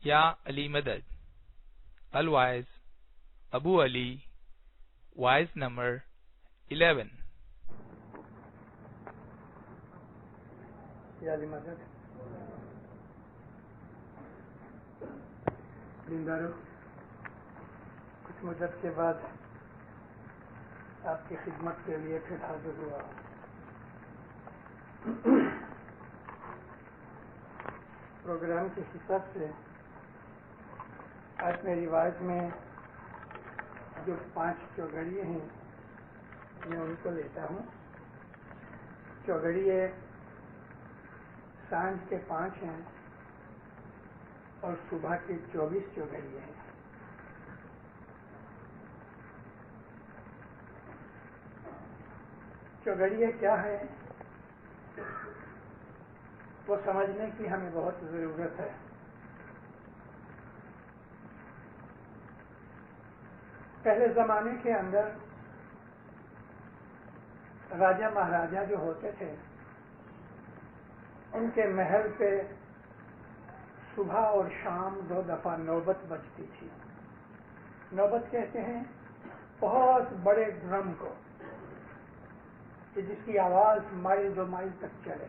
یا علی مدد. الوائز ابو علی. وائز نمبر 11. یا علی مدد. دینداروں، کچھ مدت کے بعد آپ کی خدمت کے لیے پھر حاضر ہوا. پروگرام کے حساب سے آج میری آواز میں جو 5 چوگڑیے ہیں میں ان کو لیتا ہوں. چوگڑیے سانجھ کے 5 ہیں اور صبح کے 24 چوگڑیے ہیں. چوگڑیے کیا ہے وہ سمجھنے کی ہمیں بہت ضرورت ہے. پہلے زمانے کے اندر راجا مہاراجا جو ہوتے تھے ان کے محل پہ صبح اور شام 2 دفعہ نوبت بجتی تھی. نوبت کہتے ہیں بہت بڑے ڈرم کو کہ جس کی آواز مائل 2 مائل تک چلے.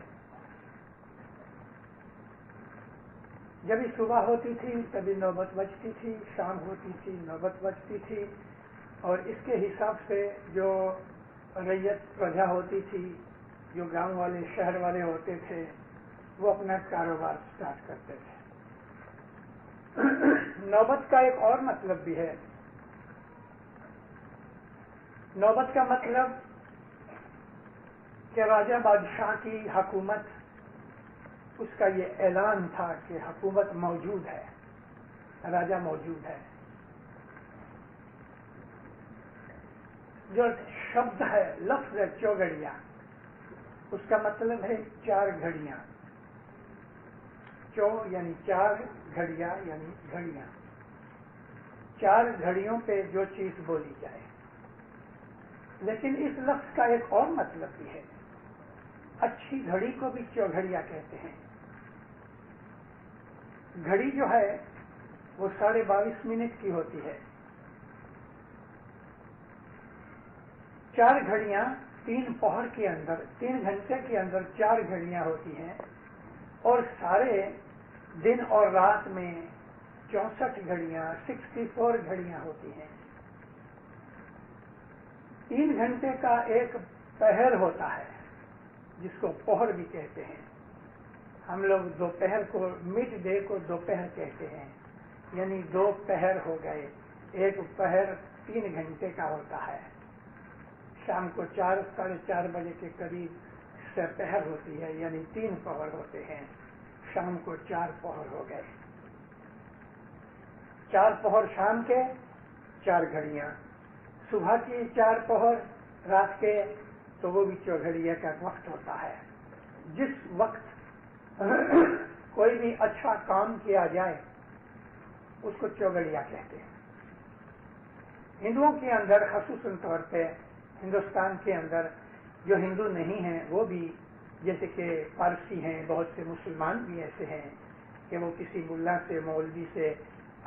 جبھی صبح ہوتی تھی تبھی نوبت بجتی تھی، شام ہوتی تھی نوبت بجتی تھی، اور اس کے حساب سے جو ریت پرجا ہوتی تھی، جو گاؤں والے شہر والے ہوتے تھے، وہ اپنا کاروبار سٹارٹ کرتے تھے. نوبت کا ایک اور مطلب بھی ہے. نوبت کا مطلب کہ راجا بادشاہ کی حکومت، اس کا یہ اعلان تھا کہ حکومت موجود ہے، راجا موجود ہے. جو شبد ہے، لفظ ہے چوگڑیا، اس کا مطلب ہے 4 گھڑیاں. چو یعنی 4، گھڑیا یعنی گھڑیاں. 4 گھڑیوں پہ جو چیز بولی جائے. لیکن اس لفظ کا ایک اور مطلب بھی ہے. اچھی گھڑی کو بھی چوگھڑیا کہتے ہیں. گھڑی جو ہے وہ 22.5 منٹ کی ہوتی ہے. 4 گھڑیاں 3 پہر کے اندر، 3 گھنٹے کے اندر 4 گھڑیاں ہوتی ہیں، اور سارے دن اور رات میں 64 گھڑیاں، 64 گھڑیاں ہوتی ہیں. 3 گھنٹے کا ایک پہر ہوتا ہے جس کو پہر بھی کہتے ہیں. ہم لوگ دوپہر کو، مڈ ڈے کو دوپہر کہتے ہیں، یعنی 2 پہر ہو گئے. ایک پہر 3 گھنٹے کا ہوتا ہے. شام کو 4 ساڑھے 4 بجے کے قریب سپہر ہوتی ہے، یعنی 3 پہر ہوتے ہیں. شام کو 4 پہر ہو گئے. 4 پہر شام کے، 4 گھڑیاں. صبح کی 4 پہر رات کے، تو وہ بھی چوگھڑیا کا وقت ہوتا ہے. جس وقت کوئی بھی اچھا کام کیا جائے اس کو چوگڑیا کہتے ہیں. ہندوؤں کے اندر خصوصاً طور پہ ہندوستان کے اندر جو ہندو نہیں ہیں وہ بھی، جیسے کہ پارسی ہیں، بہت سے مسلمان بھی ایسے ہیں کہ وہ کسی ملا سے، مولوی سے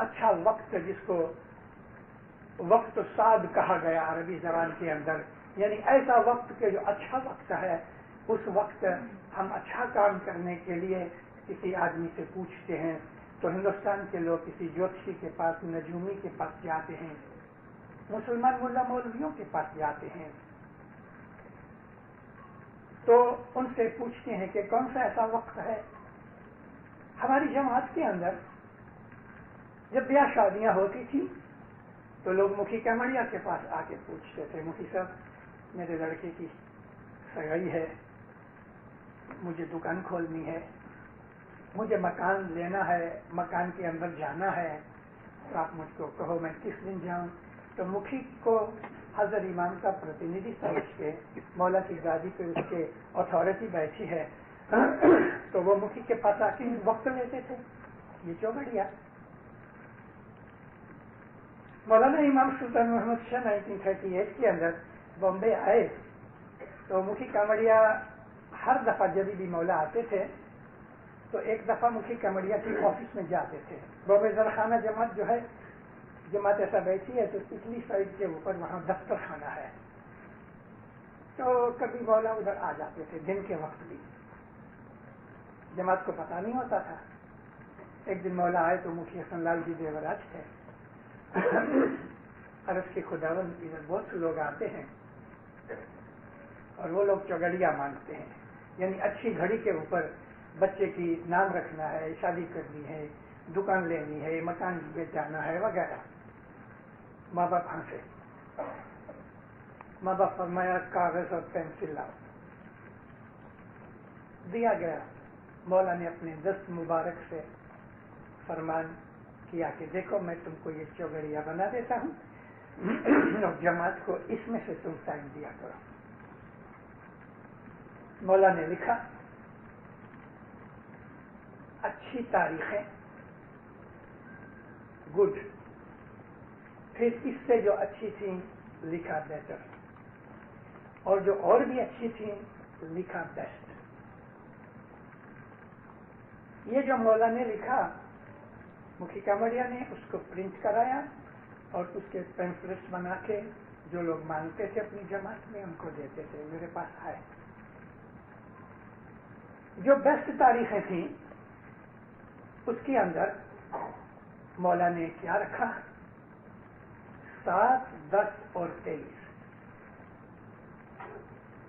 اچھا وقت، جس کو وقت سعد کہا گیا عربی زبان کے اندر، یعنی ایسا وقت کہ جو اچھا وقت ہے، اس وقت ہم اچھا کام کرنے کے لیے کسی آدمی سے پوچھتے ہیں. تو ہندوستان کے لوگ کسی جوتشی کے پاس، نجومی کے پاس جاتے ہیں، مسلمان ملا مولویوں کے پاس جاتے ہیں، تو ان سے پوچھتے ہیں کہ کون سا ایسا وقت ہے. ہماری جماعت کے اندر جب بیاہ شادیاں ہوتی تھی تو لوگ مکھی کمڑیا کے پاس آ کے پوچھتے تھے، مکھی صاحب میرے لڑکے کی سگائی ہے، مجھے دکان کھولنی ہے، مجھے مکان لینا ہے، مکان کے اندر جانا ہے، تو آپ مجھ کو کہو میں کس دن جاؤں. تو مکھی کو حضرت امام کا پرتیندھی سمجھ کے، مولا کی گادی پہ اس کے اتھارٹی بیٹھی ہے، تو وہ مکھی کے پاس آ کے وقت لیتے تھے. یہ چوگڑیا. مولانا امام سلطان محمد شاہ 1938 کے اندر بامبے آئے تو مکھی کامڑیا ہر دفعہ جب بھی مولا آتے تھے تو ایک دفعہ مفتی کمڑیا کی آفس میں جاتے تھے. بوبیزر خانہ جماعت جو ہے، جماعت ایسا بیٹھی ہے تو پچھلی سائڈ کے اوپر وہاں دفتر خانہ ہے. تو کبھی مولا ادھر آ جاتے تھے دن کے وقت بھی، جماعت کو پتہ نہیں ہوتا تھا. ایک دن مولا آئے تو مفتی حسن لال جی دیوراج تھے. عرض کے خداوند ادھر بہت سے لوگ آتے ہیں اور وہ لوگ چوگڑیا مانگتے ہیں، یعنی اچھی گھڑی کے اوپر بچے کی نام رکھنا ہے، شادی کرنی ہے، دکان لینی ہے، مکان بیچانا ہے وغیرہ. ماں باپ ہنسے. ماں باپ فرمایا کاغذ اور پینسل لاؤ. دیا گیا. مولا نے اپنے دست مبارک سے فرمان کیا کہ دیکھو میں تم کو یہ چوگڑیا بنا دیتا ہوں اور جماعت کو اس میں سے تم سائن دیا کرو. مولا نے لکھا اچھی تاریخیں گڈ، پھر اس سے جو اچھی تھیں لکھا بیٹر، اور جو اور بھی اچھی تھیں لکھا بیسٹ. یہ جو مولا نے لکھا مکھی کامڑیا نے اس کو پرنٹ کرایا اور اس کے پیمفلیٹس بنا کے جو لوگ مانگتے تھے اپنی جماعت میں ان کو دیتے تھے. میرے پاس آئے. جو بیسٹ تاریخیں تھیں اس کے اندر مولا نے کیا رکھا؟ 7, 10 اور 23.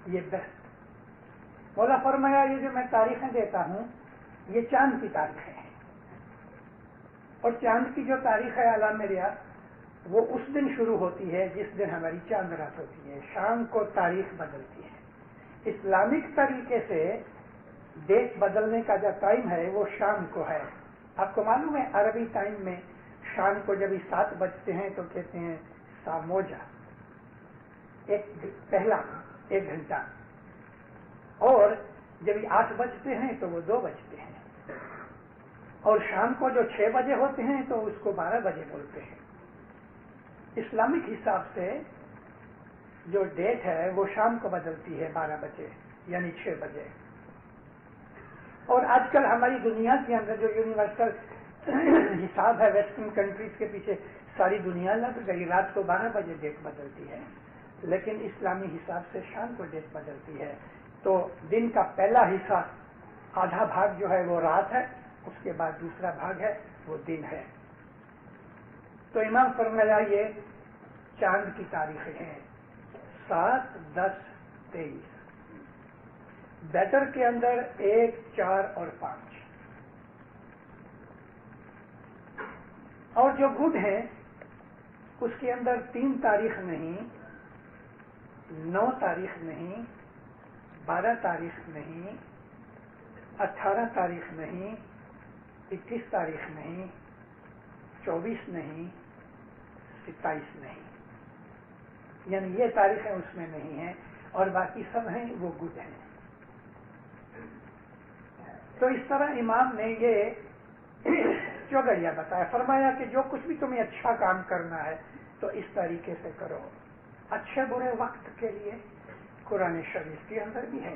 یہ بیسٹ. مولا فرمایا یہ جو میں تاریخیں دیتا ہوں یہ چاند کی تاریخیں ہیں، اور چاند کی جو تاریخ ہے اعلیٰ میرا وہ اس دن شروع ہوتی ہے جس دن ہماری چاند رات ہوتی ہے. شام کو تاریخ بدلتی ہے. اسلامک طریقے سے ڈیٹ بدلنے کا جو ٹائم ہے وہ شام کو ہے. آپ کو معلوم ہے عربی ٹائم میں شام کو جب 7 بجتے ہیں تو کہتے ہیں ساموجا، پہلا 1 گھنٹہ، اور جب 8 بجتے ہیں تو وہ 2 بجتے ہیں، اور شام کو جو 6 بجے ہوتے ہیں تو اس کو 12 بجے بولتے ہیں. اسلامک حساب سے جو ڈیٹ ہے وہ شام کو بدلتی ہے 12 بجے یعنی 6 بجے. اور آج کل ہماری دنیا کے اندر جو یونیورسل حساب ہے ویسٹرن کنٹریز کے پیچھے ساری دنیا لگ گئی. رات کو 12 بجے ڈیٹ بدلتی ہے، لیکن اسلامی حساب سے شام کو ڈیٹ بدلتی ہے. تو دن کا پہلا حصہ آدھا بھاگ جو ہے وہ رات ہے، اس کے بعد دوسرا بھاگ ہے وہ دن ہے. تو امام فرمایا یہ چاند کی تاریخیں ہیں 7, 10, 23. بیٹر کے اندر 1, 4 اور 5. اور جو گڈ ہے اس کے اندر 3 تاریخ نہیں، 9 تاریخ نہیں، 12 تاریخ نہیں، 18 تاریخ نہیں، 21 تاریخ نہیں، 24 نہیں، 27 نہیں، یعنی یہ تاریخیں اس میں نہیں ہیں اور باقی سب ہیں وہ گڈ ہیں. تو اس طرح امام نے یہ چوگڑیا بتایا. فرمایا کہ جو کچھ بھی تمہیں اچھا کام کرنا ہے تو اس طریقے سے کرو. اچھے برے وقت کے لیے قرآن شریف کے اندر بھی ہے،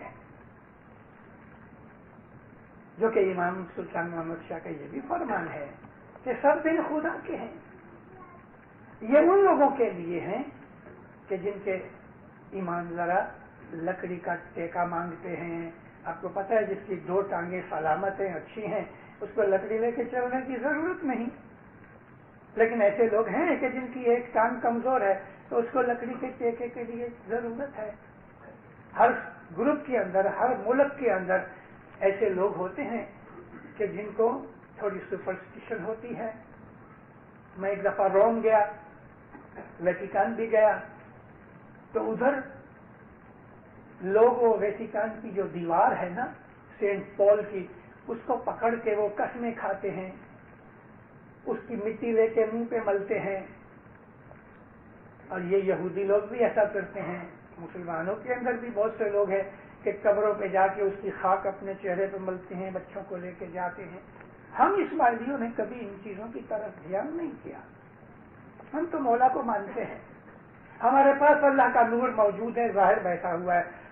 جو کہ امام سلطان محمد شاہ کا یہ بھی فرمان ہے کہ سب دن خدا کے ہیں. یہ ان لوگوں کے لیے ہیں کہ جن کے ایمان ذرا لکڑی کا ٹیکا مانگتے ہیں. آپ کو پتہ ہے جس کی 2 ٹانگیں سلامت ہیں اچھی ہیں اس کو لکڑی لے کے چلنے کی ضرورت نہیں. لیکن ایسے لوگ ہیں کہ جن کی 1 ٹانگ کمزور ہے تو اس کو لکڑی کے ٹیکے کے لیے ضرورت ہے. ہر گروپ کے اندر، ہر ملک کے اندر ایسے لوگ ہوتے ہیں کہ جن کو تھوڑی سپرسٹیشن ہوتی ہے. میں ایک دفعہ روم گیا، ویٹیکن بھی گیا، تو ادھر لوگ وہ ویٹیکن کی جو دیوار ہے نا سینٹ پال کی، اس کو پکڑ کے وہ قسمیں کھاتے ہیں، اس کی مٹی لے کے منہ پہ ملتے ہیں. اور یہ یہودی لوگ بھی ایسا کرتے ہیں. مسلمانوں کے اندر بھی بہت سے لوگ ہیں کہ قبروں پہ جا کے اس کی خاک اپنے چہرے پہ ملتے ہیں، بچوں کو لے کے جاتے ہیں. ہم اسماعیلیوں نے کبھی ان چیزوں کی طرف دھیان نہیں کیا. ہم تو مولا کو مانتے ہیں. ہمارے پاس اللہ کا نور موجود ہے، ظاہر بیٹھا ہوا ہے.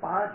5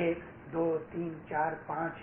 1, 2, 3, 4, 5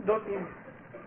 2-3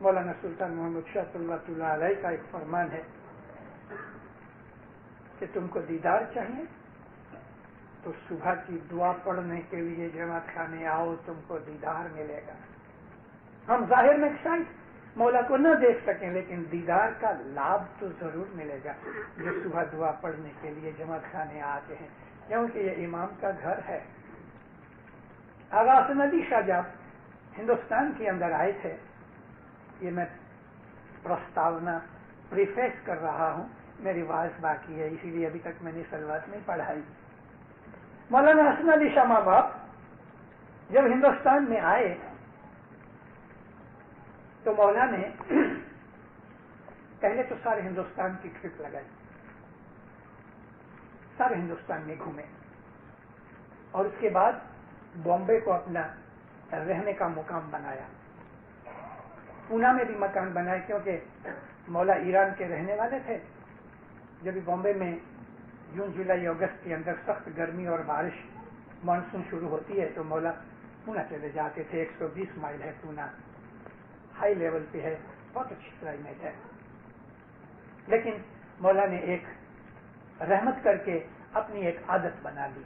مولانا سلطان محمد شاہ صلی اللہ علیہ کا ایک فرمان ہے کہ تم کو دیدار چاہیے تو صبح کی دعا پڑھنے کے لیے جماعت خانے آؤ، تم کو دیدار ملے گا۔ ہم ظاہر میں شاید مولا کو نہ دیکھ سکیں، لیکن دیدار کا لابھ تو ضرور ملے گا جو صبح دعا پڑھنے کے لیے جماعت خانے آتے ہیں، کیونکہ یہ امام کا گھر ہے۔ آغا حسن علی شاہ جب ہندوستان کے اندر آئے تھے، یہ میں پرستاونا پریفیس کر رہا ہوں، میری واز باقی ہے، اسی لیے ابھی تک میں نے سلوات نہیں پڑھائی۔ مولانا حسن علی شاہ ماں باپ جب ہندوستان میں آئے تو مولا نے پہلے تو سارے ہندوستان کی ٹرپ لگائی، سارے ہندوستان میں گھومے، اور اس کے بعد بامبے کو اپنا رہنے کا مقام بنایا، پونا میں بھی مکان بنایا، کیونکہ مولا ایران کے رہنے والے تھے۔ جب بامبے میں جون جولائی اگست کے اندر سخت گرمی اور بارش مانسون شروع ہوتی ہے تو مولا پونا چلے جاتے تھے۔ 120 مائل ہے پونا، ہائی لیول پہ ہے، بہت اچھی کلائمیٹ ہے، لیکن مولا نے ایک رحمت کر کے اپنی ایک عادت بنا لی۔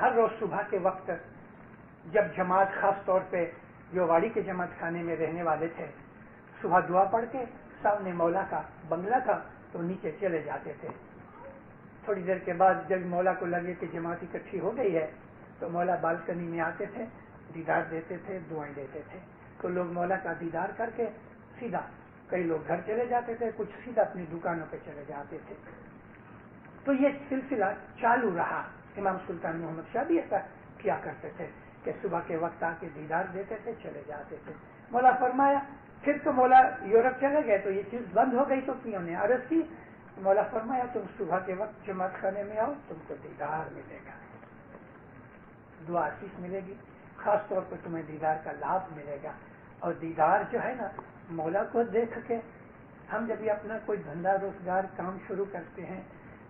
ہر روز صبح کے وقت جب جماعت، خاص طور پہ جو واڑی کے جماعت خانے میں رہنے والے تھے، صبح دعا پڑھ کے سامنے مولا کا بنگلہ تھا تو نیچے چلے جاتے تھے۔ تھوڑی دیر کے بعد جب مولا کو لگے کہ جماعت اکٹھی ہو گئی ہے تو مولا بالکنی میں آتے تھے، دیدار دیتے تھے، دعائیں دیتے تھے، تو لوگ مولا کا دیدار کر کے سیدھا، کئی لوگ گھر چلے جاتے تھے، کچھ سیدھا اپنی دکانوں پہ چلے جاتے تھے۔ تو یہ سلسلہ چالو رہا۔ امام سلطان محمد شاہ بھی ایسا کیا کرتے تھے کہ صبح کے وقت آ کے دیدار دیتے تھے، چلے جاتے تھے۔ مولا فرمایا پھر تو مولا یورپ چلے گئے تو یہ چیز بند ہو گئی، تو کیوں نے عرض کی؟ مولا فرمایا تم صبح کے وقت جماعت خانے میں آؤ، تم کو دیدار ملے گا، دعا آشیش ملے گی، خاص طور پر تمہیں دیدار کا لابھ ملے گا۔ اور دیدار جو ہے نا، مولا کو دیکھ کے ہم جب یہ اپنا کوئی دھندا روزگار کام شروع کرتے ہیں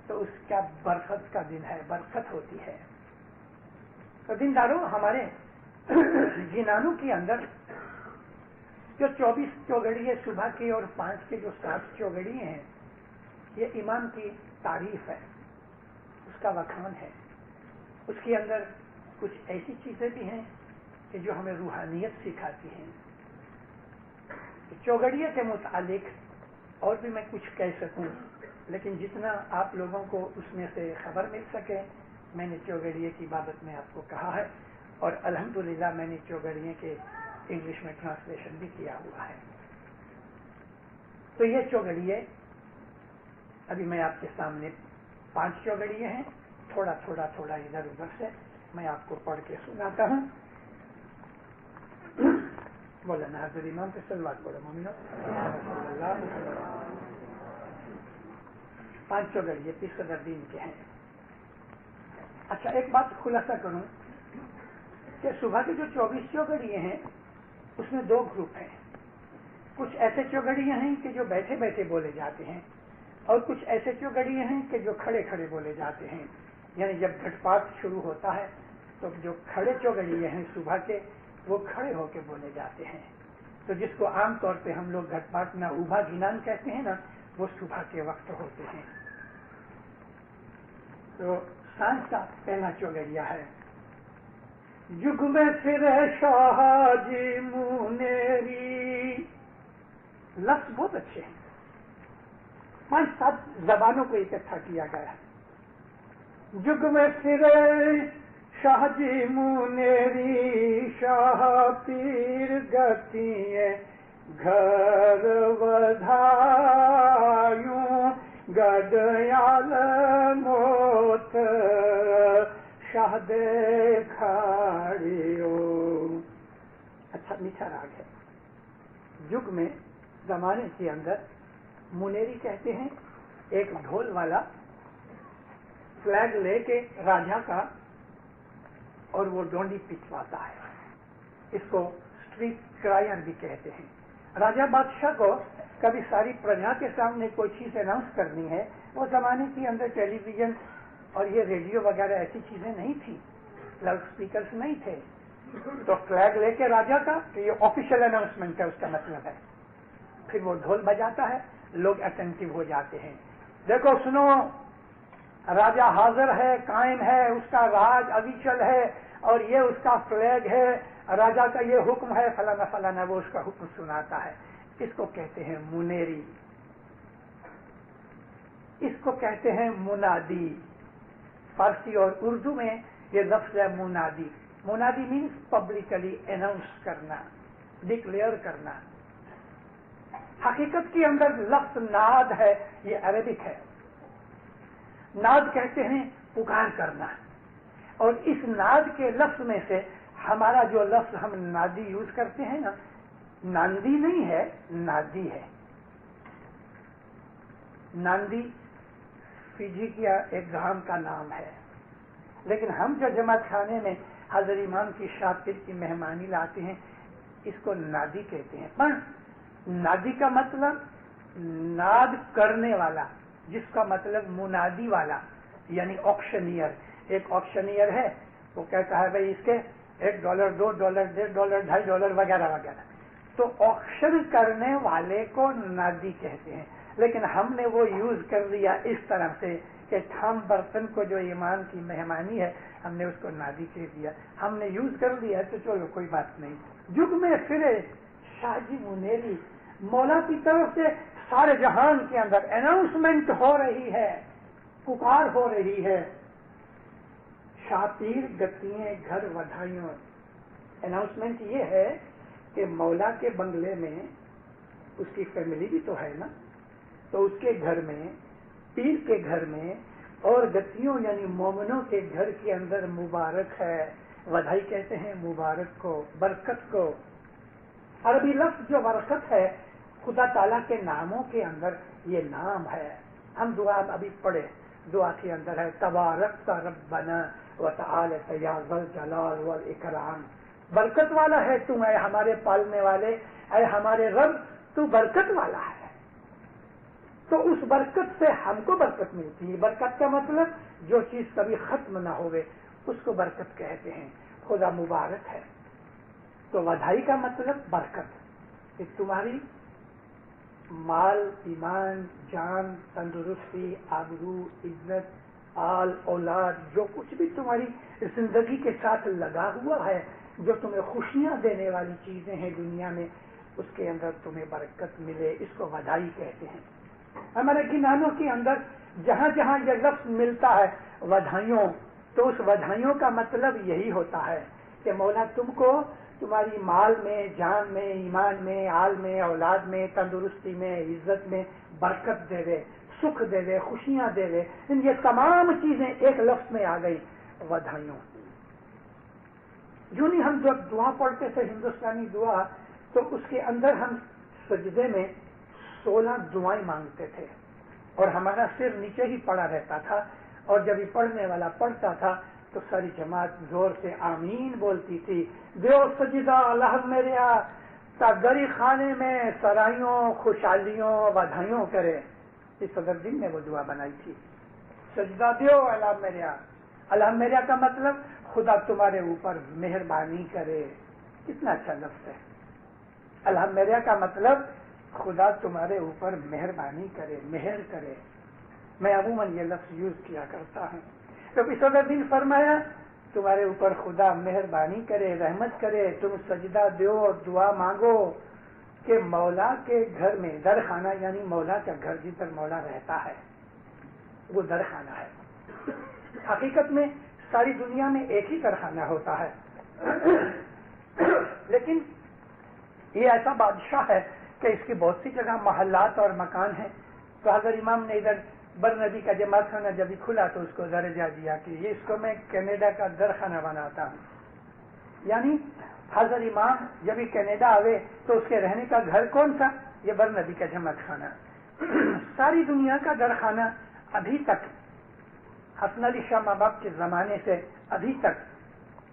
تو اس کا برکت کا دن ہے، برکت ہوتی ہے۔ تو دینداروں، ہمارے جنانوں کے اندر جو 24 چوگڑیے صبح کی اور 5 کے جو 7 چوگڑیے ہیں، یہ امام کی تعریف ہے، اس کا وکھان ہے۔ اس کے اندر کچھ ایسی چیزیں بھی ہیں کہ جو ہمیں روحانیت سکھاتی ہیں۔ چوگڑیے کے متعلق اور بھی میں کچھ کہہ سکوں، لیکن جتنا آپ لوگوں کو اس میں سے خبر مل سکے میں نے چوگڑیے کی بابت میں آپ کو کہا ہے، اور الحمدللہ میں نے چوگڑیے کے انگلش میں ٹرانسلیشن بھی کیا ہوا ہے۔ تو یہ چوگڑیے ابھی میں آپ کے سامنے 5 چوگڑیے ہیں، تھوڑا ادھر ادھر سے میں آپ کو پڑھ کے سناتا ہوں۔ مولانا حضرت امام کے صلوات پڑھو مومنو۔ 5 چوگڑیے پیر صدر دین کے ہیں۔ اچھا، ایک بات خلاصہ کروں کہ صبح کے جو 24 چوگڑیے ہیں اس میں 2 گروپ ہیں۔ کچھ ایسے چوگڑیے ہیں کہ جو بیٹھے بیٹھے بولے جاتے ہیں، اور کچھ ایسے چوگڑیے ہیں کہ جو کھڑے کھڑے بولے جاتے ہیں۔ یعنی جب گھٹ پاٹ شروع ہوتا ہے تو جو کھڑے چوگڑیے ہیں صبح کے، وہ کھڑے ہو کے بولے جاتے ہیں۔ تو جس کو عام طور پہ ہم لوگ گھٹ پاٹ نہ اوبھا گنان کہتے ہیں نا، وہ صبح کے وقت ہوتے ہیں۔ تو سانج کا پہلا چوگڑیا ہے: جگ میں پھرے شاہ جی منیری۔ لفظ بہت اچھے ہیں، 5-7 زبانوں کو اکٹھا کیا گیا ہے۔ جگ میں پھرے شاہ جی منیری، شاہ پیر گتی گھر ودھایوں، گڈیال موت شاہ دیکھاڑیو۔ اچھا میٹھا راگ ہے۔ جگ میں زمانے کے اندر منیری کہتے ہیں، ایک ڈھول والا فلیگ لے کے راجا کا، اور وہ ڈونڈی پچواتا ہے۔ اس کو اسٹریٹ کرائر بھی کہتے ہیں۔ راجا بادشاہ کو کبھی ساری پرجا کے سامنے کوئی چیز اناؤنس کرنی ہے، وہ زمانے کے اندر ٹیلی ویژن اور یہ ریڈیو وغیرہ ایسی چیزیں نہیں تھی، لاؤڈ اسپیکرز نہیں تھے، تو فلیگ لے کے راجا کا، کہ یہ آفیشیل اناؤنسمنٹ ہے، اس کا مطلب ہے پھر وہ ڈھول بجاتا ہے، لوگ اٹینٹو ہو جاتے ہیں. دیکھو سنو، راجہ حاضر ہے، قائم ہے، اس کا راج ابھی ہے اور یہ اس کا فلیگ ہے، راجہ کا یہ حکم ہے، فلانا فلانا، وہ اس کا حکم سناتا ہے. اس کو کہتے ہیں منیری، اس کو کہتے ہیں منادی. فارسی اور اردو میں یہ لفظ ہے منادی. منادی مینس پبلکلی اناؤنس کرنا، ڈکلیئر کرنا. حقیقت کے اندر لفظ ناد ہے، یہ عربک ہے. ناد کہتے ہیں پکار کرنا، اور اس ناد کے لفظ میں سے ہمارا جو لفظ ہم نادی یوز کرتے ہیں نا، ناندی نہیں ہے، نادی ہے. ناندی فیجی کا ایک گام کا نام ہے، لیکن ہم جو جماعت خانے میں حضرت امام کی شاطر کی مہمانی لاتے ہیں اس کو نادی کہتے ہیں. پر نادی کا مطلب ناد کرنے والا، جس کا مطلب منادی والا، یعنی آکشنیئر. ایک آکشنیئر ہے، وہ کہتا ہے بھائی اس کے $1، $2، $1.5، $2.5 وغیرہ وغیرہ. تو آکشن کرنے والے کو نادی کہتے ہیں. لیکن ہم نے وہ یوز کر لیا اس طرح سے کہ تھام برتن کو جو ایمان کی مہمانی ہے ہم نے اس کو نادی کہہ دیا. ہم نے یوز کر لیا تو چلو کوئی بات نہیں. جگ میں پھرے شاہ جی منیری، مولا کی طرف سے سارے جہان کے اندر اناؤنسمنٹ ہو رہی ہے، پکار ہو رہی ہے. شاطیر گتییں گھر ودھائیوں. اناؤنسمنٹ یہ ہے کہ مولا کے بنگلے میں اس کی فیملی بھی تو ہے نا، تو اس کے گھر میں، پیر کے گھر میں، اور گتیوں یعنی مومنوں کے گھر کے اندر مبارک ہے. ودھائی کہتے ہیں مبارک کو، برکت کو. عربی لفظ جو برکت ہے خدا تعالیٰ کے ناموں کے اندر یہ نام ہے. ہم دعا ابھی پڑھے، دعا کے اندر ہے تبارک ربنا وتعالى یا ذا الجلال والاکرام. برکت والا ہے تو اے ہمارے پالنے والے، اے ہمارے رب تو برکت والا ہے. تو اس برکت سے ہم کو برکت ملتی ہے. برکت کا مطلب جو چیز کبھی ختم نہ ہوئے اس کو برکت کہتے ہیں. خدا مبارک ہے. تو ودھائی کا مطلب برکت، کہ تمہاری مال، ایمان، جان، تندرستی، آبرو، عزت، آل، اولاد، جو کچھ بھی تمہاری زندگی کے ساتھ لگا ہوا ہے، جو تمہیں خوشیاں دینے والی چیزیں ہیں دنیا میں، اس کے اندر تمہیں برکت ملے، اس کو ودھائی کہتے ہیں. ہمارے گنانوں کے اندر جہاں جہاں یہ لفظ ملتا ہے ودھائیوں، تو اس ودھائیوں کا مطلب یہی ہوتا ہے کہ مولا تم کو تمہاری مال میں، جان میں، ایمان میں، آل میں، اولاد میں، تندرستی میں، عزت میں برکت دے دے، سکھ دے دے، خوشیاں دے دے. یہ تمام چیزیں ایک لفظ میں آ گئی، ودھائیوں. یوں نہیں ہم جب دعا پڑھتے تھے ہندوستانی دعا، تو اس کے اندر ہم سجدے میں 16 دعائیں مانگتے تھے اور ہمارا سر نیچے ہی پڑا رہتا تھا، اور جب یہ پڑھنے والا پڑھتا تھا تو ساری جماعت زور سے آمین بولتی تھی. دیو سجدہ اللہ میریا تا گری خانے میں سرائیوں، خوشحالیوں، ودھائیوں کرے. اس صدر دن نے وہ دعا بنائی تھی، سجدہ دیو اللہ میریا. اللہ میریا کا مطلب خدا تمہارے اوپر مہربانی کرے. کتنا اچھا لفظ ہے. اللہ میریا کا مطلب خدا تمہارے اوپر مہربانی کرے، مہر کرے. میں عموماً یہ لفظ یوز کیا کرتا ہوں. تو اس صدر دن فرمایا تمہارے اوپر خدا مہربانی کرے، رحمت کرے، تم سجدہ دیو اور دعا مانگو کہ مولا کے گھر میں، درخانہ یعنی مولا کا گھر جس پر مولا رہتا ہے وہ درخانہ ہے. حقیقت میں ساری دنیا میں ایک ہی درخانہ ہوتا ہے، لیکن یہ ایسا بادشاہ ہے کہ اس کی بہت سی جگہ محلات اور مکان ہیں. تو حضرت امام نے ادھر برنبی کا جماعت خانہ جب کھلا تو اس کو درجہ دیا کہ یہ اس کو میں کینیڈا کا درخانہ بناتا ہوں. یعنی حضرت امام جب کینیڈا آئے تو اس کے رہنے کا گھر کون تھا؟ یہ برنبی کا جماعت خانہ. ساری دنیا کا درخانہ ابھی تک حسن علی شاہ ماں باپ کے زمانے سے ابھی تک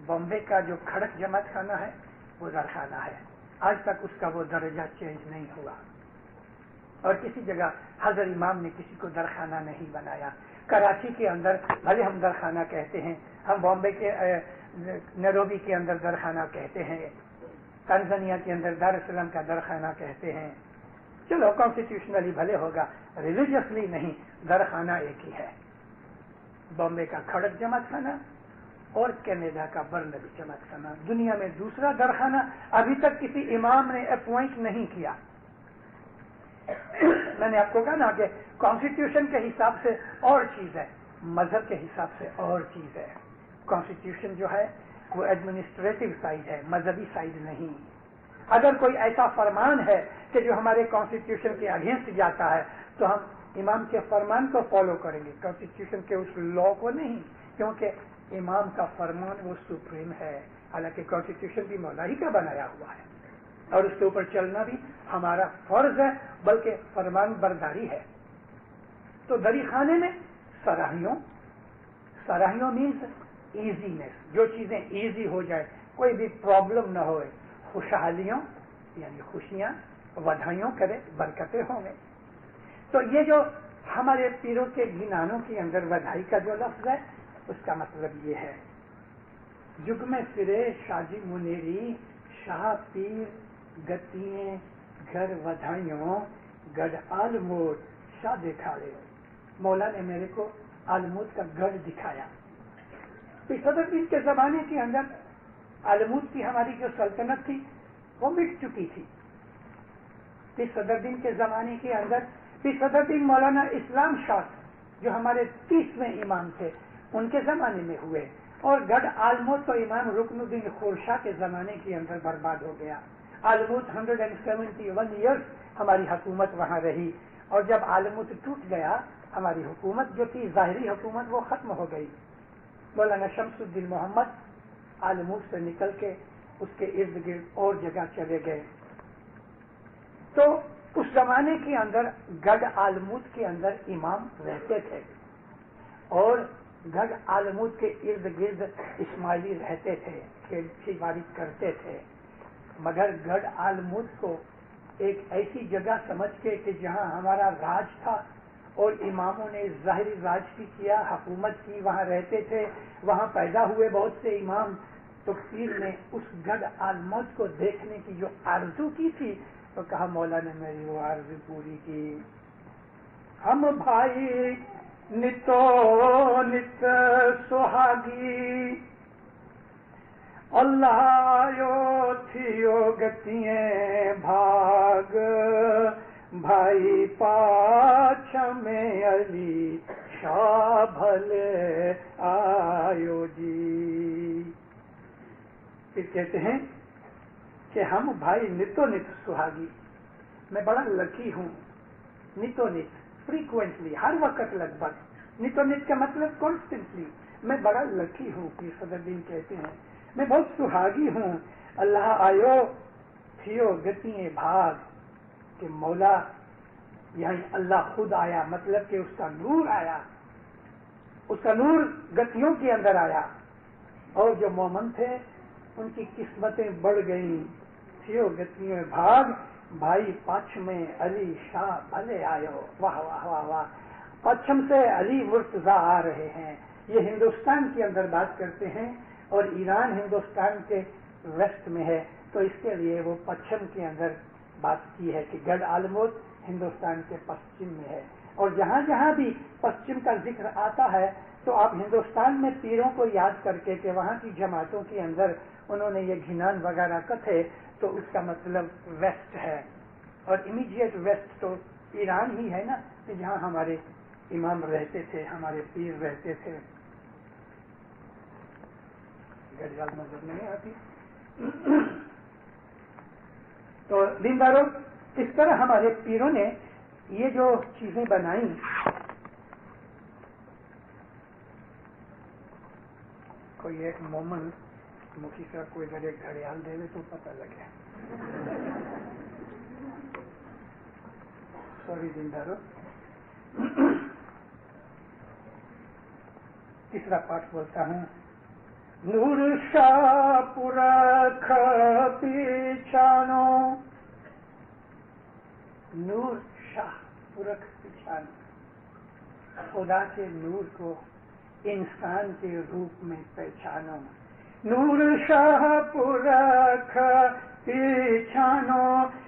بامبے کا جو کھڑک جماعت خانہ ہے وہ درخانہ ہے. آج تک اس کا وہ درجہ چینج نہیں ہوا، اور کسی جگہ حضرت امام نے کسی کو درخانہ نہیں بنایا. کراچی کے اندر بھلے ہم درخانہ کہتے ہیں، ہم بامبے کے نیروبی کے اندر درخانہ کہتے ہیں، تنزانیہ کے اندر دار السلام کا درخانہ کہتے ہیں، چلو کانسٹیٹیوشنلی بھلے ہوگا، ریلیجیسلی نہیں. درخانہ ایک ہی ہے، بامبے کا کھڑک جماعت خانہ اور کینیڈا کا برنبی جماعت خانہ. دنیا میں دوسرا درخانہ ابھی تک کسی امام نے اپوائنٹ نہیں کیا. میں نے آپ کو کہا نا کہ کانسٹیٹیوشن کے حساب سے اور چیز ہے، مذہب کے حساب سے اور چیز ہے. کانسٹیٹیوشن جو ہے وہ ایڈمنسٹریٹو سائڈ ہے، مذہبی سائڈ نہیں. اگر کوئی ایسا فرمان ہے کہ جو ہمارے کانسٹیٹیوشن کے اگینسٹ جاتا ہے تو ہم امام کے فرمان کو فالو کریں گے، کانسٹیٹیوشن کے اس لا کو نہیں، کیونکہ امام کا فرمان وہ سپریم ہے. حالانکہ کانسٹیٹیوشن بھی مولا ہی کا بنایا ہوا ہے اور اس کے اوپر چلنا بھی ہمارا فرض ہے، بلکہ فرمان برداری ہے. تو دری خانے میں سراہیوں مینس ایزینس، جو چیزیں ایزی ہو جائے، کوئی بھی پرابلم نہ ہوئے. خوشحالیوں یعنی خوشیاں، ودھائیوں کرے، برکتیں ہوں گے. تو یہ جو ہمارے پیروں کے گنانوں کے اندر ودھائی کا جو لفظ ہے اس کا مطلب یہ ہے، جگ میں فرے شاجی منیری، شاہ پیر گتییں گھر ودھائیوں، گڑھ آلموٹ شاہ دکھاڑے. مولا نے میرے کو آلموٹ کا گڑھ دکھایا. صدر دین کے زمانے کے اندر آلموٹ کی ہماری جو سلطنت تھی وہ مٹ چکی تھی. صدر دین کے زمانے کے اندر صدر دین مولانا اسلام شاہ جو ہمارے 30ویں امام تھے ان کے زمانے میں ہوئے، اور گڑھ آلموٹ تو امام رکن الدین خورشاہ کے زمانے کے اندر برباد ہو گیا. آلموٹ 171 ایئرس ہماری حکومت وہاں رہی، اور جب آلموٹ ٹوٹ گیا ہماری حکومت جو تھی ظاہری حکومت وہ ختم ہو گئی. مولانا شمس الدین محمد آلموٹ سے نکل کے اس کے ارد گرد اور جگہ چلے گئے. تو اس زمانے کے اندر گڑھ آلموٹ کے اندر امام رہتے تھے اور گڑھ آلموٹ کے ارد گرد اسماعیلی رہتے تھے، کھیتی باڑی کرتے تھے. مگر گڑھ آلموٹ کو ایک ایسی جگہ سمجھ کے کہ جہاں ہمارا راج تھا اور اماموں نے ظاہری راج بھی کیا، حکومت کی، وہاں رہتے تھے، وہاں پیدا ہوئے بہت سے امام. تو پیر نے اس گڑھ آلموٹ کو دیکھنے کی جو آرزو کی تھی تو کہا مولا نے میری وہ آرزو پوری کی. ہم بھائی نتو نت سہاگی، اللہ یو تھیو گتیے بھاگ، بھائی پاچھ میں علی شاہ بھلے آیو جی. پھر کہتے ہیں کہ ہم بھائی نتو نت سہاگی، میں بڑا لکی ہوں. نتو نت فریکوینٹلی، ہر وقت لگ بھگ. نتو نت کا مطلب کانسٹنٹلی. میں بڑا لکی ہوں. پیر صدر دین کہتے ہیں میں بہت سہاگی ہوں. اللہ آیو تھیو گتیے بھاگ، کہ مولا یعنی اللہ خود آیا، مطلب کہ اس کا نور آیا، اس کا نور گتیوں کے اندر آیا، اور جو مومن تھے ان کی قسمتیں بڑھ گئیں. تھیو گتیوں بھاگ، بھائی پچھم میں علی شاہ بھلے آئے. واہ واہ واہ واہ. پچھم سے علی مرتضیٰ آ رہے ہیں. یہ ہندوستان کے اندر بات کرتے ہیں اور ایران ہندوستان کے ویسٹ میں ہے، تو اس کے لیے وہ پچھم کے اندر بات کی ہے کہ گڑھ آلموٹ ہندوستان کے پشچم میں ہے. اور جہاں جہاں بھی پشچم کا ذکر آتا ہے تو آپ ہندوستان میں پیروں کو یاد کر کے کہ وہاں کی جماعتوں کے اندر انہوں نے یہ گھنان وغیرہ کتھے تو اس کا مطلب ویسٹ ہے. اور امیڈیٹ ویسٹ تو ایران ہی ہے نا، کہ جہاں ہمارے امام رہتے تھے، ہمارے پیر رہتے تھے. گڑیال نظر نہیں آتی. تو دینداروں، اس طرح ہمارے پیروں نے یہ جو چیزیں بنائیں، کوئی ایک مومن مکھی صاحب کوئی ادھر ایک گھڑیال دے دے تو پتہ لگے. سوری دینداروں. تیسرا پاٹ بولتا ہوں. نور شاہ پورکھ پیچھانو، نور شاہ پورکھ پیچھانو، خدا کے نور کو انسان کے روپ میں پہچانو. نور شاہ پورکھ پیچھانو،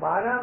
12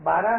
12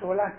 16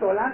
16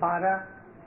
12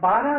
12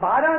12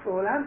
16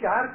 4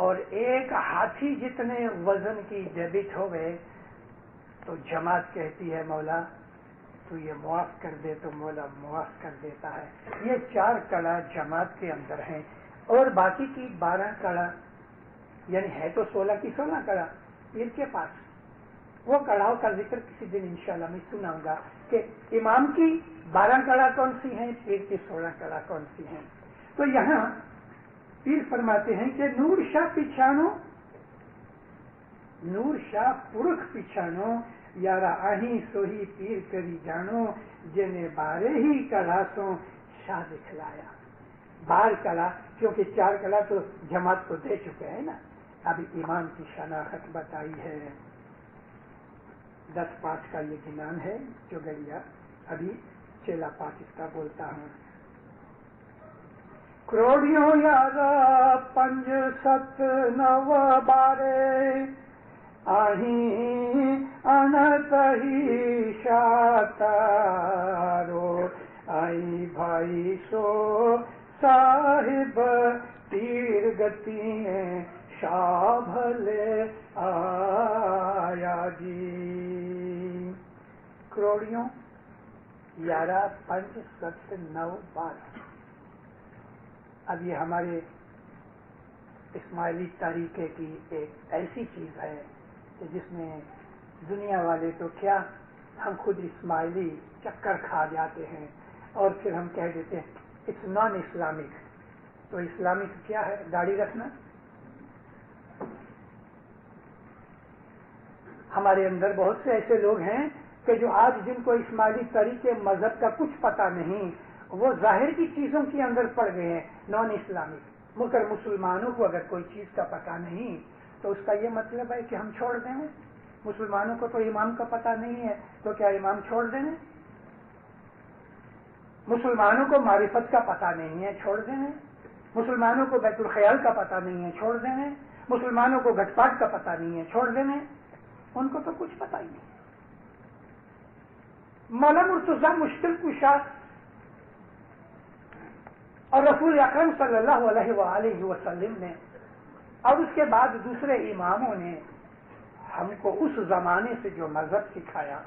اور ایک ہاتھی جتنے وزن کی ڈیبٹ ہو گئے تو جماعت کہتی ہے مولا تو یہ معاف کر دے، تو مولا معاف کر دیتا ہے۔ یہ 4 کڑا جماعت کے اندر ہیں، اور باقی کی 12 کڑا یعنی ہے تو 16 کی 16 کڑا پیر کے پاس۔ وہ کڑاؤں کا ذکر کسی دن انشاءاللہ میں سناؤں گا کہ امام کی 12 کڑا کون سی ہیں، پیر کی 16 کڑا کون سی ہیں۔ تو یہاں پیر فرماتے ہیں کہ نور شاہ پچھانو، نور شاہ پرخ پچھانو، یارا آہی سوہی پیر کری جانو، جنہیں بارے ہی کڑا سو شاہ دکھلایا۔ 12 کڑا کیونکہ 4 کڑا تو جماعت کو دے چکے ہیں نا، ابھی امام کی شناخت بتائی ہے۔ 10 پاٹ کا یہ گنان ہے چوگڑیا، ابھی چیلا پاٹ اس کا بولتا ہوں۔ کروڑیوں 11 5 7 9 12 آہی انت ہی شاتارو، آئی بھائی سو صاحب تیر گتی شاہ بھلے آیا جی۔ کروڑیوں 11 5 7 9 12۔ اب یہ ہمارے اسماعیلی طریقے کی ایک ایسی چیز ہے کہ جس میں دنیا والے تو کیا، ہم خود اسماعیلی چکر کھا جاتے ہیں اور پھر ہم کہہ دیتے ہیں اٹس نان اسلامک۔ تو اسلامک کیا ہے؟ داڑھی رکھنا۔ ہمارے اندر بہت سے ایسے لوگ ہیں کہ جو آج جن کو اسماعیلی طریقے مذہب کا کچھ پتہ نہیں، وہ ظاہر کی چیزوں کے اندر پڑ گئے ہیں، نان اسلامک۔ مگر مسلمانوں کو اگر کوئی چیز کا پتہ نہیں تو اس کا یہ مطلب ہے کہ ہم چھوڑ دیں گے؟ مسلمانوں کو تو امام کا پتہ نہیں ہے تو کیا امام چھوڑ دیں گے؟ مسلمانوں کو معرفت کا پتہ نہیں ہے، چھوڑ دیں گے؟ مسلمانوں کو بیت الخیال کا پتہ نہیں ہے، چھوڑ دیں گے؟ مسلمانوں کو گھٹ پاٹ کا پتہ نہیں ہے، چھوڑ دیں گے؟ ان کو تو کچھ پتہ ہی نہیں۔ مولا مرتضیٰ مشکل کشا اور رسول اکرم صلی اللہ علیہ وآلہ وسلم نے اور اس کے بعد دوسرے اماموں نے ہم کو اس زمانے سے جو مذہب سکھایا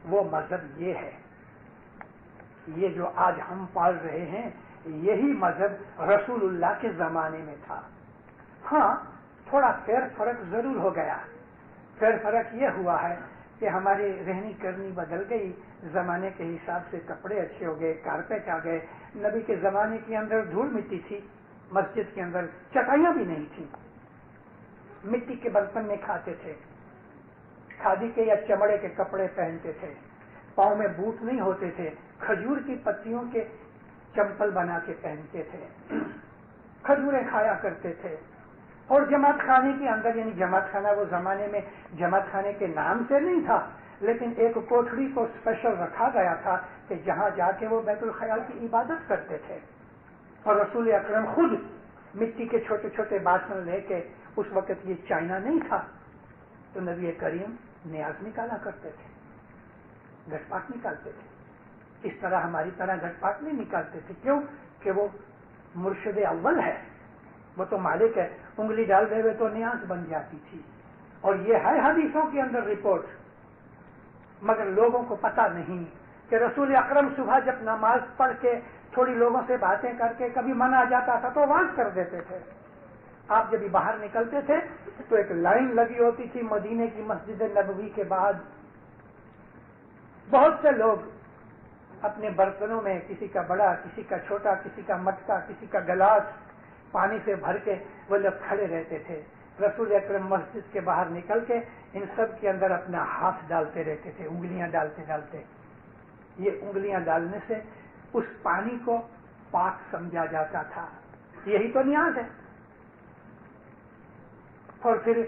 وہ مذہب یہ ہے۔ یہ جو آج ہم پال رہے ہیں یہی مذہب رسول اللہ کے زمانے میں تھا۔ ہاں تھوڑا پھیر فرق ضرور ہو گیا۔ پھیر فرق یہ ہوا ہے کہ ہماری رہنی کرنی بدل گئی، زمانے کے حساب سے کپڑے اچھے ہو گئے، کارپیٹ آ گئے۔ نبی کے زمانے کے اندر دھول مٹی تھی، مسجد کے اندر چٹائیاں بھی نہیں تھیں، مٹی کے برتن میں کھاتے تھے، کھادی کے یا چمڑے کے کپڑے پہنتے تھے، پاؤں میں بوٹ نہیں ہوتے تھے، کھجور کی پتیوں کے چمپل بنا کے پہنتے تھے، کھجوریں کھایا کرتے تھے۔ اور جماعت خانے کے اندر، یعنی جماعت خانہ وہ زمانے میں جماعت خانے کے نام سے نہیں تھا، لیکن ایک کوٹھڑی کو اسپیشل رکھا گیا تھا کہ جہاں جا کے وہ بیت الخیال کی عبادت کرتے تھے۔ اور رسول اکرم خود مٹی کے چھوٹے چھوٹے باسن لے کے، اس وقت یہ چائنا نہیں تھا، تو نبی کریم نیاز نکالا کرتے تھے، گھٹ پاٹ نکالتے تھے۔ اس طرح ہماری طرح گھٹ پاٹ نہیں نکالتے تھے، کیوں کہ وہ مرشد اول ہے، وہ تو مالک ہے، انگلی ڈال دے ہوئے تو نیاز بن جاتی تھی۔ اور یہ ہے حدیثوں کے اندر رپورٹ، مگر لوگوں کو پتہ نہیں کہ رسول اکرم صبح جب نماز پڑھ کے تھوڑی لوگوں سے باتیں کر کے کبھی من آ جاتا تھا تو آواز کر دیتے تھے۔ آپ جب باہر نکلتے تھے تو ایک لائن لگی ہوتی تھی مدینے کی مسجد نبوی کے بعد، بہت سے لوگ اپنے برتنوں میں کسی کا بڑا، کسی کا چھوٹا، کسی کا مٹکا، کسی کا گلاس پانی سے بھر کے وہ لوگ کھڑے رہتے تھے۔ رسول اکرم مسجد کے باہر نکل کے ان سب کے اندر اپنا ہاتھ ڈالتے رہتے تھے، انگلیاں ڈالتے ڈالتے۔ یہ انگلیاں ڈالنے سے اس پانی کو پاک سمجھا جاتا تھا، یہی تو نیاز ہے۔ اور پھر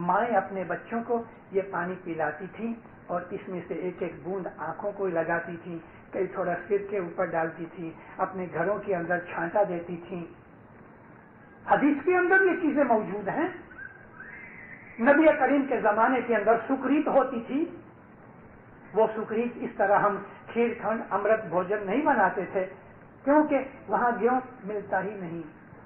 مائیں اپنے بچوں کو یہ پانی پلاتی تھیں اور اس میں سے ایک ایک بوند آنکھوں کو لگاتی تھیں، کئی تھوڑا سر کے اوپر ڈالتی تھیں، اپنے گھروں کے اندر چھانٹا دیتی تھیں۔ حدیث کے اندر یہ چیزیں موجود ہیں۔ نبی کریم کے زمانے کے اندر سکریت ہوتی تھی، وہ سکریت اس طرح ہم کھیر کھنڈ امرت بھوجن نہیں بناتے تھے، کیونکہ وہاں گیہوں ملتا ہی نہیں،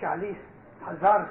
40,000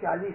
40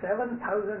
7,000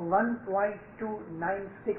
1.296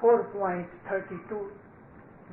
4.32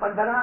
15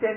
10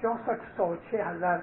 6400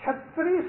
36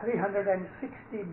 360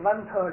1/3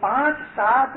5, 7,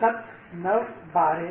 7 9 12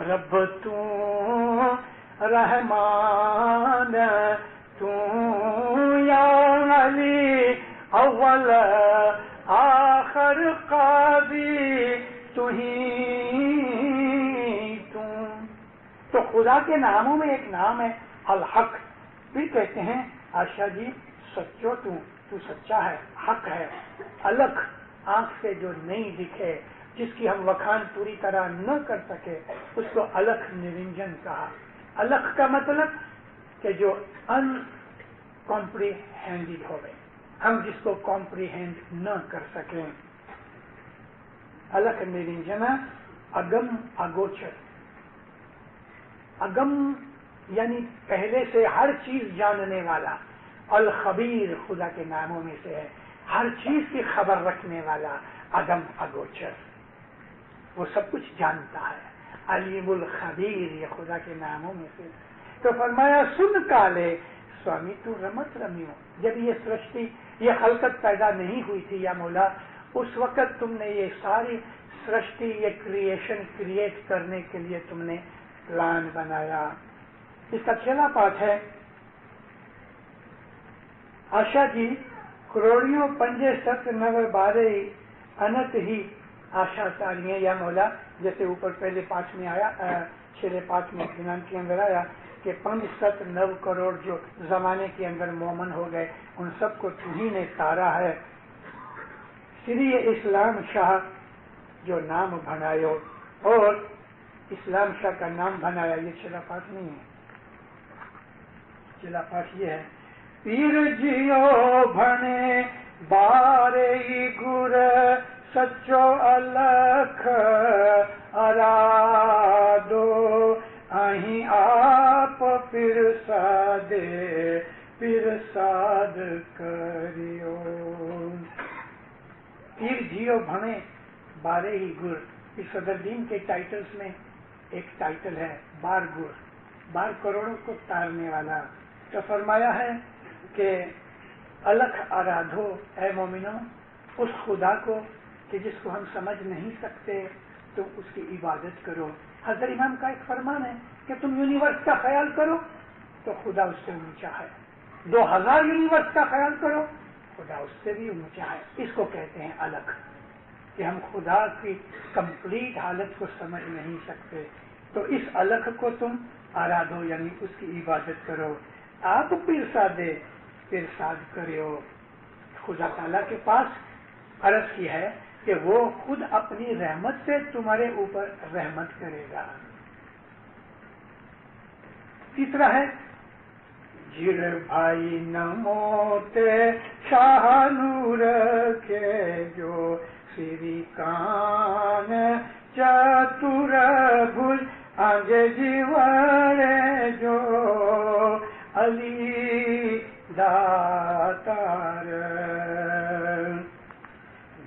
رب تو رحمان تو یا علی اول آخر قاضی تو ہی تو خدا کے ناموں میں ایک نام ہے الحق. پھر کہتے ہیں آشا جی سچو تو سچا ہے، حق ہے. الگ آنکھ سے جو نہیں دکھے، جس کی ہم وکھان پوری طرح نہ کر سکے، اس کو الکھ نرنجن کہا. الکھ کا مطلب کہ جو ان کمپریہینڈڈ ہوئے، ہم جس کو کمپریہینڈ نہ کر سکیں. الکھ نرنجن اگم اگوچر. اگم یعنی پہلے سے ہر چیز جاننے والا. الخبیر خدا کے ناموں میں سے ہے، ہر چیز کی خبر رکھنے والا. اگم اگوچر، وہ سب کچھ جانتا ہے. علیم الخبیر یہ خدا کے ناموں میں سے. تو فرمایا سن کالے سوامی تو رمت رمیو. جب یہ سرشٹی، یہ خلقت پیدا نہیں ہوئی تھی یا مولا، اس وقت تم نے یہ ساری سرشٹی، یہ کریشن کریٹ کرنے کے لیے تم نے پلان بنایا. اس کا 6واں پارٹ ہے آشا جی کروڑیوں پنجے ست نو بارے انت ہی آشا ساریاں یا مولا. جیسے اوپر پہلے پانچ میں آیا، 6 پانچ میں دنان کے اندر آیا کہ 509 کروڑ جو زمانے کے اندر مومن ہو گئے، ان سب کو تمہیں نے تارا ہے. سری اسلام شاہ جو نام بنایا، اور اسلام شاہ کا نام بنایا. یہ 6 پاٹ نہیں ہے. 6 پاٹ یہ ہے پیر جیو بھنے بارے گر سچو الکھ ارادو اہیں آپ پھر ساد کریو. پیر جیو بھنے بارے ہی گر. اس صدردین کے ٹائٹلز میں ایک ٹائٹل ہے بار گر، 12 کروڑوں کو تارنے والا. تو فرمایا ہے کہ الکھ آرادھو اے مومنوں، اس خدا کو کہ جس کو ہم سمجھ نہیں سکتے، تم اس کی عبادت کرو. حضرت امام کا ایک فرمان ہے کہ تم یونیورس کا خیال کرو تو خدا اس سے اونچا ہے. 2000 یونیورس کا خیال کرو، خدا اس سے بھی اونچا ہے. اس کو کہتے ہیں الکھ، کہ ہم خدا کی کمپلیٹ حالت کو سمجھ نہیں سکتے. تو اس الکھ کو تم آرادھو یعنی اس کی عبادت کرو. آپ پرساد کریو. خدا تعالیٰ کے پاس عرض کی ہے کہ وہ خود اپنی رحمت سے تمہارے اوپر رحمت کرے گا. تیسرا ہے جر بھائی نموتے شاہ نور کے جو سری کان چتر بھل آج جیورے جو علی داتار.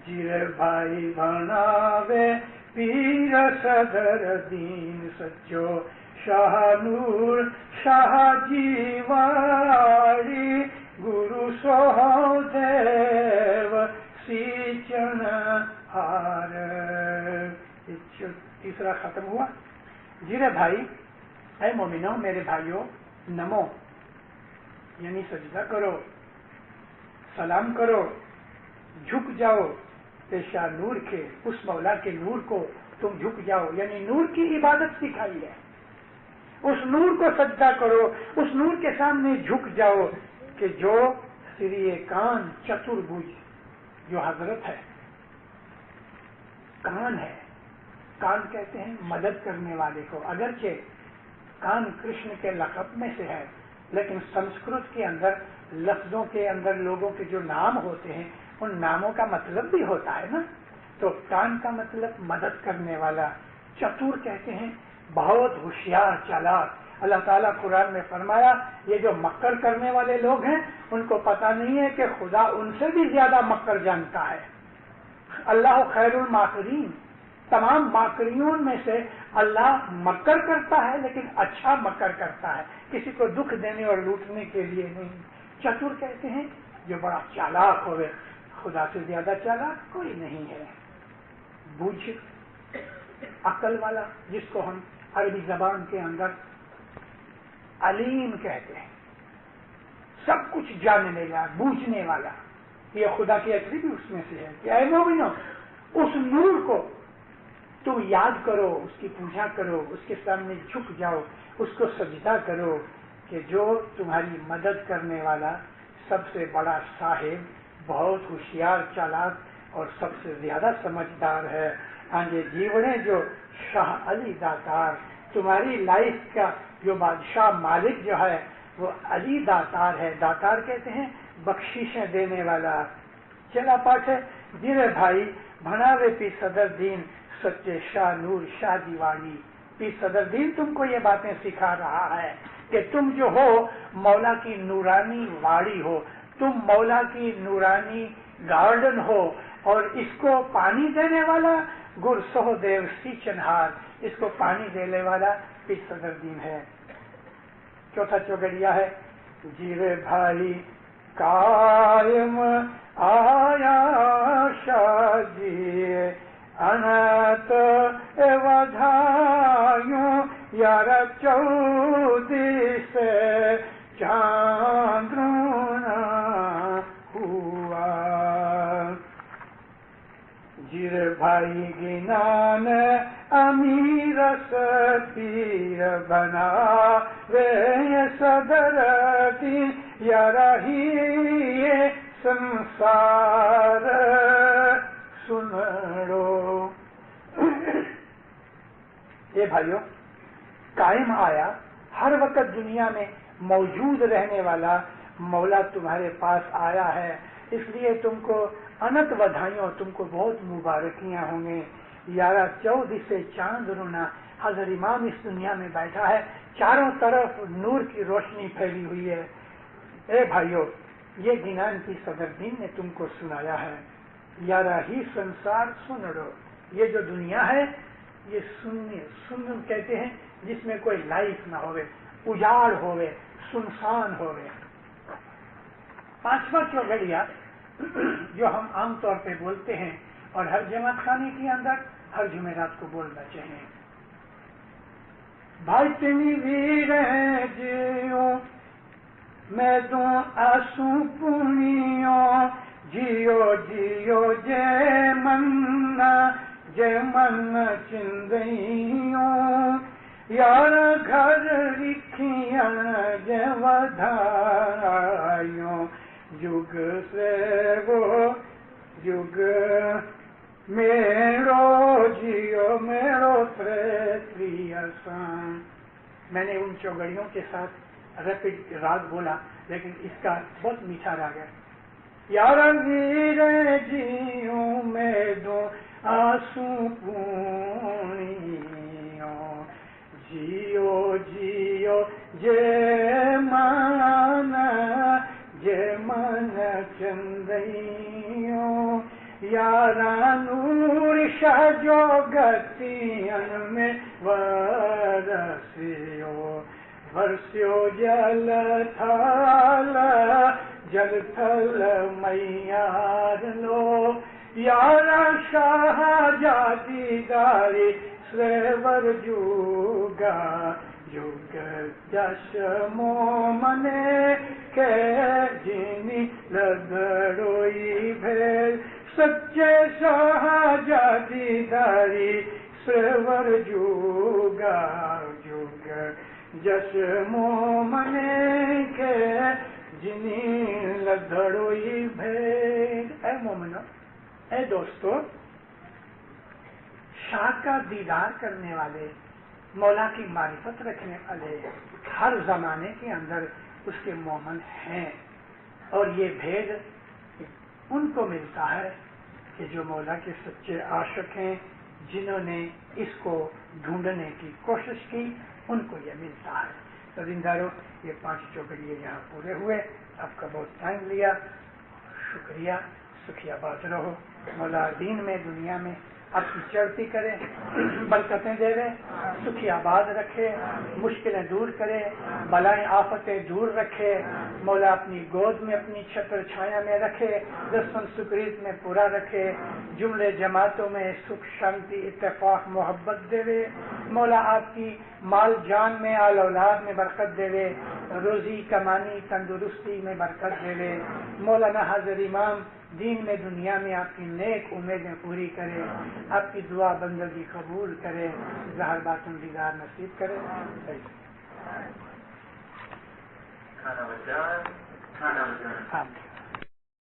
جر بھائی بناوے پیر صدر دین سچو شاہ نور شاہ جیواری گرو سو دیو سیچن ہار. تیسرا ختم ہوا. جرے بھائی اے مومنوں، میرے بھائیوں، نمو یعنی سجدہ کرو، سلام کرو، جھک جاؤ پیشہ نور کے. اس مولا کے نور کو تم جھک جاؤ، یعنی نور کی عبادت سکھائی ہے. اس نور کو سجدہ کرو، اس نور کے سامنے جھک جاؤ کہ جو سری کان چتربھج جو حضرت ہے، کان ہے. کان کہتے ہیں مدد کرنے والے کو. اگرچہ کان کرشن کے لقب میں سے ہے، لیکن سنسکرت کے اندر لفظوں کے اندر لوگوں کے جو نام ہوتے ہیں، ان ناموں کا مطلب بھی ہوتا ہے نا. تو کان کا مطلب مدد کرنے والا. چتور کہتے ہیں بہت ہوشیار، چالاک. اللہ تعالیٰ قرآن میں فرمایا یہ جو مکر کرنے والے لوگ ہیں ان کو پتہ نہیں ہے کہ خدا ان سے بھی زیادہ مکر جانتا ہے. اللہ خیر الماکرین. تمام ماکریوں میں سے اللہ مکر کرتا ہے، لیکن اچھا مکر کرتا ہے، کسی کو دکھ دینے اور لوٹنے کے لیے نہیں. چتور کہتے ہیں جو بڑا چالاک ہوئے. خدا سے زیادہ چالاک کوئی نہیں ہے. بوجھ عقل والا، جس کو ہم عربی زبان کے اندر علیم کہتے ہیں، سب کچھ جاننے والا، بوجھنے والا. یہ خدا کی ایٹریبیوٹ اس میں سے ہے کہ اے مومنو، اس نور کو تم یاد کرو، اس کی پوجا کرو، اس کے سامنے جھک جاؤ، اس کو سجدہ کرو کہ جو تمہاری مدد کرنے والا، سب سے بڑا صاحب، بہت ہوشیار، چالاک اور سب سے زیادہ سمجھدار ہے. آنجے جیونے جو شاہ علی داتار، تمہاری لائف کا جو بادشاہ مالک جو ہے وہ علی داتار ہے. داتار کہتے ہیں بخشیشیں دینے والا. چلا پاٹ ہے، دیرے بھائی بھناوے پی صدر دین سچے شاہ نور شاہ دیوانی. پی صدر دین تم کو یہ باتیں سکھا رہا ہے کہ تم جو ہو مولا کی نورانی واڑی ہو، تم مولا کی نورانی گارڈن ہو، اور اس کو پانی دینے والا گر سہو دیو سیچنہار، اس کو پانی دینے والا پی صدر دین ہے. چوتھا چوگڑیا ہے، جیوے بھائی قائم آیا شاہ جی انت ودھایوں یار چودی سے چاندرونا ہوا. جیر بھائی گنان امیر پیر بنا وے صدر دین یار ہی سنسار سنڑو. یہ بھائیو، قائم آیا، ہر وقت دنیا میں موجود رہنے والا مولا تمہارے پاس آیا ہے. اس لیے تم کو انت ودھائیوں، تم کو بہت مبارکیاں ہوں گے. یارہ چودہ سے چاند رونا. حضرت امام اس دنیا میں بیٹھا ہے، چاروں طرف نور کی روشنی پھیلی ہوئی ہے. اے بھائیو، یہ گنان کی صدر دین نے تم کو سنایا ہے. یارہ ہی سنسار سنڑو. یہ جو دنیا ہے یہ سن کہتے ہیں جس میں کوئی لائف نہ ہوئے، اجاڑ ہوئے، سنسان ہوئے. پانچواں چوگڑیا جو ہم عام طور پہ بولتے ہیں اور ہر جماعت خانے کے اندر ہر جمعرات کو بولنا چاہیے. بھائی تنی ویر جیو میں دوں آسو پونیوں، جیو جیو جے من چندیوں، یار گھر رکھیاں جے ودھائیوں، جگ سے وہ جگ میرو جیو میرو تریسان. میں نے ان چوگڑیوں کے ساتھ ریپڈ راگ بولا، لیکن اس کا بہت میٹھا راگ ہے. یار ویر جیوں میں دو آسو پونیوں، جیو جیو جے من چندیوں، یارا نور شاہ جو گتین میں ورسیو جل تھل میار لو، یارا شاہ جادی داری سرور جوگا جگ جش مومنے کے جنی لگڑوئی بھیل، سچے شاہ جادی داری سرور جوگا جگ جش مومنے کے جنی لگڑوئی بھیل. اے مومنو، اے دوستو، شاہ کا دیدار کرنے والے، مولا کی معرفت رکھنے والے ہر زمانے کے اندر اس کے مومن ہیں. اور یہ بھید ان کو ملتا ہے کہ جو مولا کے سچے عاشق ہیں، جنہوں نے اس کو ڈھونڈنے کی کوشش کی، ان کو یہ ملتا ہے. تو زندارو، یہ 5 چوگڑیے یہاں پورے ہوئے. آپ کا بہت ٹائم لیا، شکریہ. سکھی آباد رہو. مولا دین میں، دنیا میں آپ کی چڑھتی کرے، برکتیں دے، سکھی آباد رکھے، مشکلیں دور کرے، بلائیں آفتیں دور رکھے، مولا اپنی گود میں اپنی چھتر چھایا میں رکھے، رسم سکریت میں پورا رکھے، جملے جماعتوں میں سکھ شانتی اتفاق محبت دے، مولا آپ کی مال جان میں آل اولاد میں برکت دے، روزی کمانی تندرستی میں برکت دے، مولانا حاضر امام دین میں دنیا میں آپ کی نیک امیدیں پوری کرے، آپ کی دعا بندگی قبول کرے، ظاہر باطن دیدار نصیب کرے۔ کھانا بچا، کھانا بچا۔